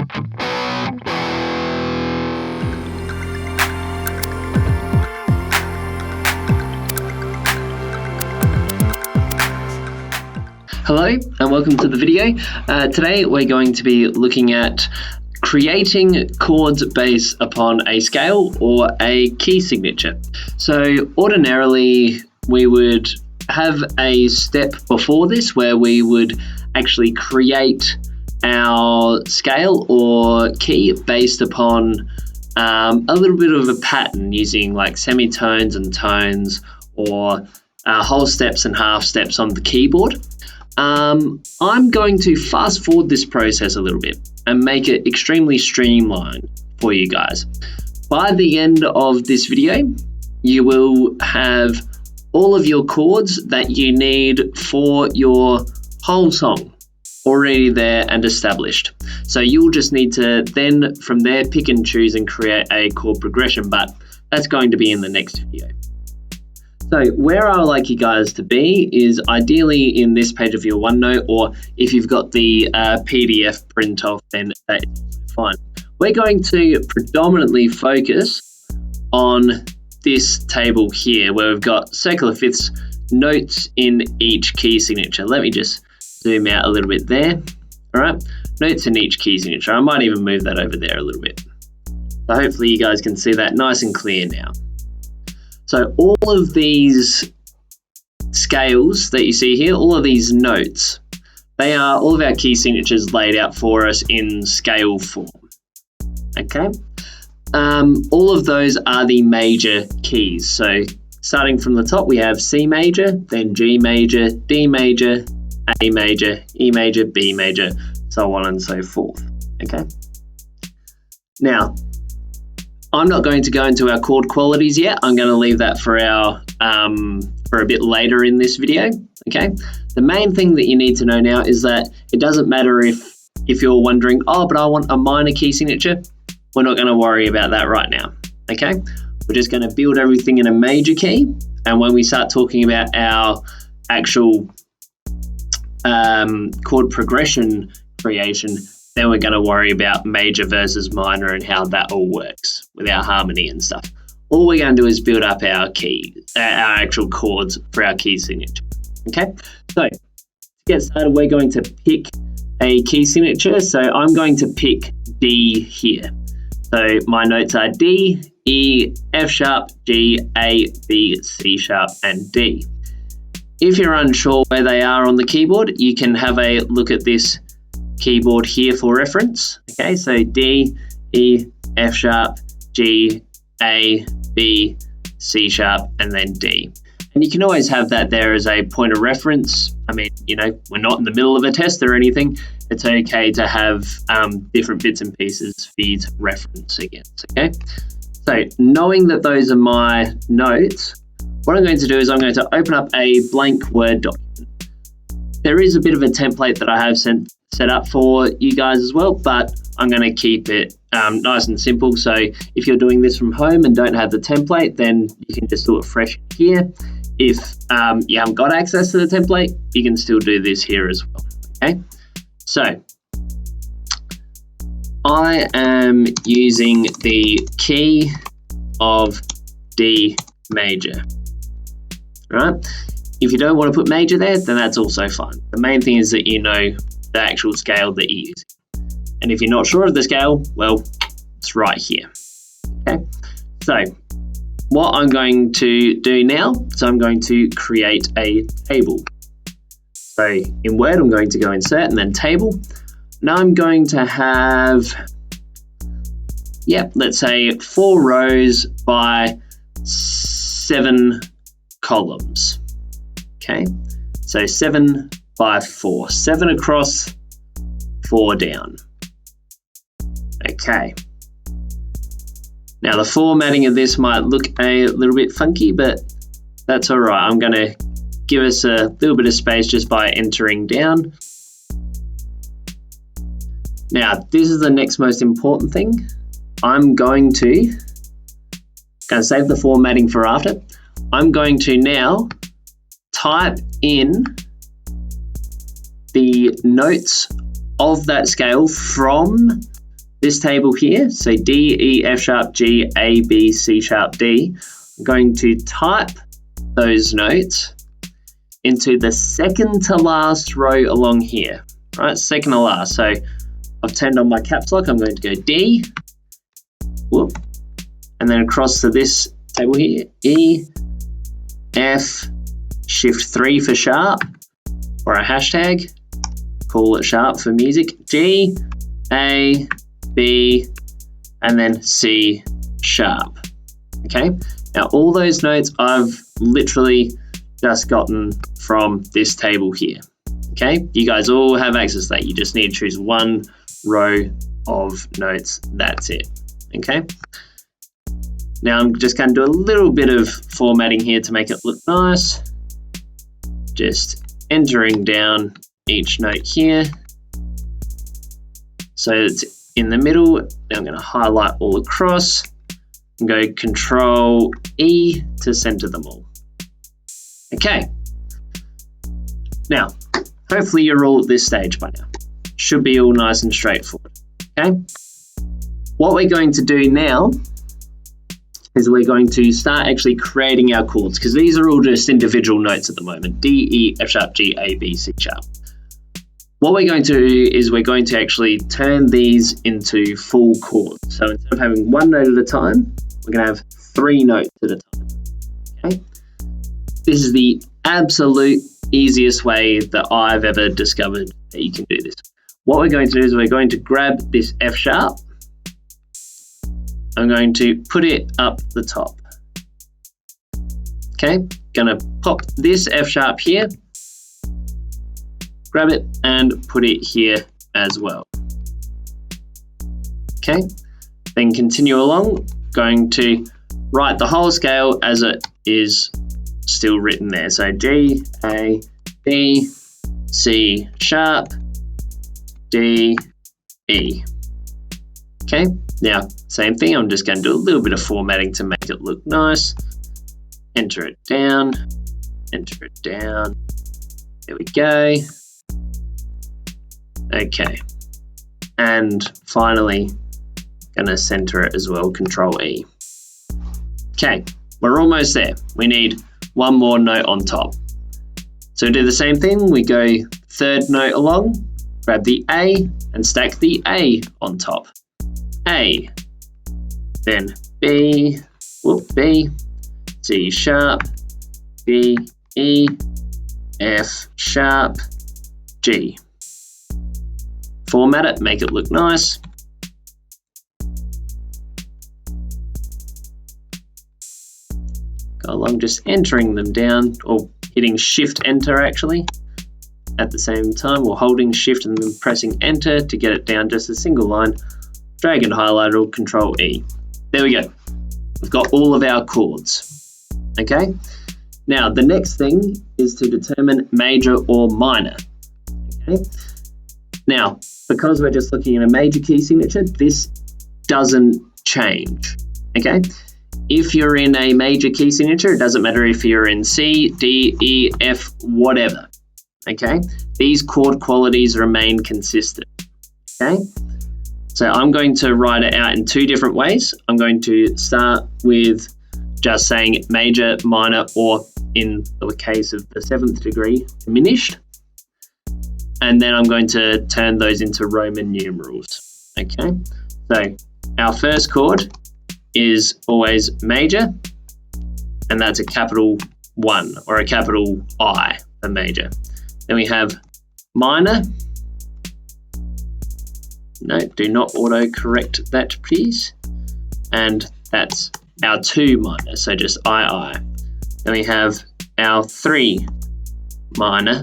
Hello and welcome to the video. Today we're going to be looking at creating chords based upon a scale or a key signature. So ordinarily we would have a step before this where we would actually create our scale or key based upon a little bit of a pattern using like semitones and tones or whole steps and half steps on the keyboard. I'm going to fast forward this process a little bit and make it extremely streamlined for you guys. By the end of this video, you will have all of your chords that you need for your whole song already there and established. So you'll just need to then from there pick and choose and create a chord progression, but that's going to be in the next video. So where I would like you guys to be is ideally in this page of your OneNote, or if you've got the PDF print off, then that is fine. We're going to predominantly focus on this table here where we've got circular fifths, notes in each key signature. Let me just zoom out a little bit there. All right, notes in each key signature. I might even move that over there a little bit. So hopefully you guys can see that nice and clear now. So all of these scales that you see here, all of these notes, they are all of our key signatures laid out for us in scale form. Okay, all of those are the major keys. So starting from the top, we have C major, then G major, D major, A major, E major, B major, so on and so forth. Okay. Now, I'm not going to go into our chord qualities yet. I'm going to leave that for our for a bit later in this video. Okay. The main thing that you need to know now is that it doesn't matter if you're wondering, oh, but I want a minor key signature. We're not going to worry about that right now. Okay. We're just going to build everything in a major key, and when we start talking about our actual chord progression creation, then we're going to worry about major versus minor and how that all works with our harmony and stuff. All we're going to do is build up our key, our actual chords for our key signature. Okay, so to get started, we're going to pick a key signature. So I'm going to pick D here. So my notes are D, E, F sharp, G, A, B, C sharp, and D. If you're unsure where they are on the keyboard, you can have a look at this keyboard here for reference. Okay, so D, E, F sharp, G, A, B, C sharp, and then D. And you can always have that there as a point of reference. I mean, you know, we're not in the middle of a test or anything. It's okay to have different bits and pieces for you to reference against, okay? So knowing that those are my notes, what I'm going to do is I'm going to open up a blank Word document. There is a bit of a template that I have set up for you guys as well, but I'm going to keep it nice and simple. So if you're doing this from home and don't have the template, then you can just do it fresh here. If you haven't got access to the template, you can still do this here as well. Okay, so I am using the key of D major. Right? If you don't want to put major there, then that's also fine. The main thing is that you know the actual scale that you use. And if you're not sure of the scale, well, it's right here. Okay, so what I'm going to do now is I'm going to create a table. So in Word, I'm going to go insert and then table. Now I'm going to have, let's say 4 rows by 7 columns. Okay, so 7 by 4, 7 across, 4 down. Okay. Now the formatting of this might look a little bit funky, but that's all right. I'm going to give us a little bit of space just by entering down. Now this is the next most important thing. I'm going to save the formatting for after. I'm going to now type in the notes of that scale from this table here, so D, E, F sharp, G, A, B, C sharp, D, I'm going to type those notes into the second to last row along here, right? Second to last. So I've turned on my caps lock. I'm going to go D, whoop, and then across to this table here, E, F, shift 3 for sharp, or a hashtag, call it sharp for music, G, A, B, and then C sharp. Okay, now all those notes I've literally just gotten from this table here. Okay, you guys all have access to that. You just need to choose one row of notes. That's it. Okay, now I'm just going to do a little bit of formatting here to make it look nice. Just entering down each note here. So it's in the middle. Now I'm going to highlight all across and go Control E to center them all. Okay. Now, hopefully you're all at this stage by now. Should be all nice and straightforward. Okay. What we're going to do now is we're going to start actually creating our chords, because these are all just individual notes at the moment. D, E, F sharp, G, A, B, C sharp. What we're going to do is we're going to actually turn these into full chords. So instead of having one note at a time, we're going to have 3 notes at a time. Okay? This is the absolute easiest way that I've ever discovered that you can do this. What we're going to do is we're going to grab this F sharp. I'm going to put it up the top. Okay, gonna pop this F sharp here, grab it and put it here as well. Okay, then continue along, going to write the whole scale as it is still written there. So G, A, B, C sharp, D, E. Okay, now same thing, I'm just going to do a little bit of formatting to make it look nice. Enter it down, enter it down. There we go. Okay, and finally, gonna center it as well, Control E. Okay, we're almost there. We need one more note on top. So do the same thing, we go 3rd note along, grab the A and stack the A on top. A, then B, B, C sharp, B, E, F sharp, G. Format it, make it look nice. Go along just entering them down, or hitting Shift Enter actually at the same time, or holding Shift and then pressing Enter to get it down just a single line. Drag and highlight it, Control E. There we go. We've got all of our chords. Okay. Now the next thing is to determine major or minor. Okay. Now, because we're just looking at a major key signature, this doesn't change. Okay. If you're in a major key signature, it doesn't matter if you're in C, D, E, F, whatever. Okay. These chord qualities remain consistent. Okay. So I'm going to write it out in 2 different ways. I'm going to start with just saying major, minor, or in the case of the 7th degree, diminished. And then I'm going to turn those into Roman numerals. Okay, so our first chord is always major, and that's a capital 1 or a capital I for major. Then we have minor. No, do not auto-correct that, please. And that's our 2 minor, so just I. Then we have our 3 minor,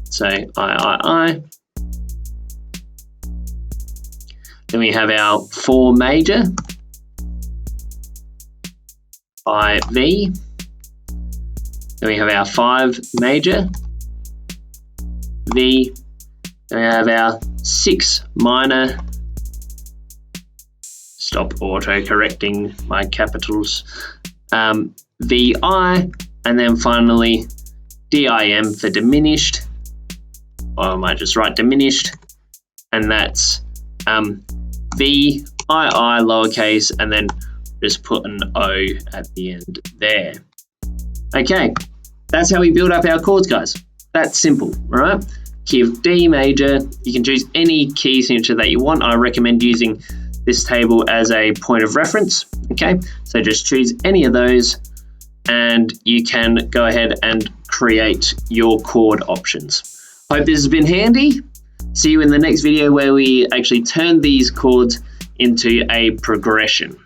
so I. Then we have our 4 major, IV. Then we have our 5 major, V. Then we have our 6 minor. Stop auto-correcting my capitals. VI, and then finally DIM for diminished. Or I might just write diminished, and that's V, I, lowercase, and then just put an O at the end there. Okay, that's how we build up our chords, guys. That's simple, all right? Key of D major, you can choose any key signature that you want. I recommend using this table as a point of reference, okay? So just choose any of those and you can go ahead and create your chord options. Hope this has been handy. See you in the next video where we actually turn these chords into a progression.